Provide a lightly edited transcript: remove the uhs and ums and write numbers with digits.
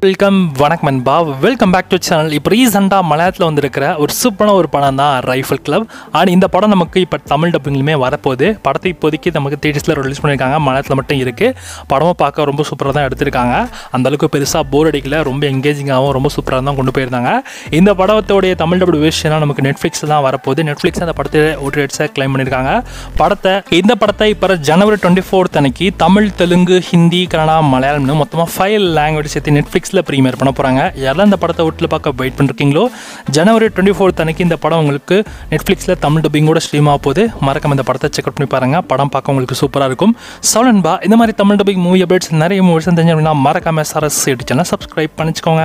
வணக்கம் நண்பா, welcome back to channel. இப்போ ரீசெண்டாக மலையாளத்தில் வந்திருக்கிற ஒரு சூப்பரான ஒரு படம் தான் ரைஃபிள் கிளப். அண்ட் இந்த படம் நமக்கு இப்போ தமிழ் டப்பிங்லையுமே வரப்போகுது. படத்தை இப்போதைக்கு நமக்கு தேட்டர்ஸில் ரிலீஸ் பண்ணியிருக்காங்க, மலையாளத்தில் மட்டும் இருக்குது. படமும் பார்க்க ரொம்ப சூப்பராக தான் எடுத்திருக்காங்க. அந்தளவுக்கு பெருசாக போர் அடிக்கல, ரொம்ப எங்கேஜிங்காகவும் ரொம்ப சூப்பராக தான் கொண்டு போயிருந்தாங்க. இந்த படத்தோடைய தமிழ் டப் விஷயம்லாம் நமக்கு நெட்ஃப்ளிக்ஸில் தான் வரப்போகுது. நெட்ஃப்ளிக்ஸ் அந்த படத்தை OTTஸாக கிளைம் பண்ணியிருக்காங்க. இந்த படத்தை இப்போ ஜனவரி 24 அன்னைக்கு தமிழ், தெலுங்கு, ஹிந்தி, கன்னடா, மலையாளம்னு மொத்தமாக 5 லாங்குவேஜ் சேர்த்து நெட்ஃப்ளிக்ஸில் ப்ரீமியர் பண்ண போகிறாங்க. யாரெல்லாம் இந்த படத்தை வீட்டில் பார்க்க வெயிட் பண்ணிருக்கீங்களோ, ஜனவரி 24 அன்னைக்கு இந்த படம் உங்களுக்கு நெட்ஃப்ளிக்ஸில் தமிழ் டப்பிங்கோட ஸ்ட்ரீம் ஆக போகுது. மறக்காம இந்த படத்தை செக் அவுட் பண்ணி பாருங்கள். படம் பார்க்க உங்களுக்கு சூப்பராக இருக்கும். நண்பா, இந்த மாதிரி தமிழ் டப்பிங் மூவி அப்டேட்ஸ் நிறைய மூவிஸ் தெரிஞ்சு அப்படின்னா மறக்காம SRS சேனலை சப்ஸ்கிரைப் பண்ணிச்சுக்கோங்க.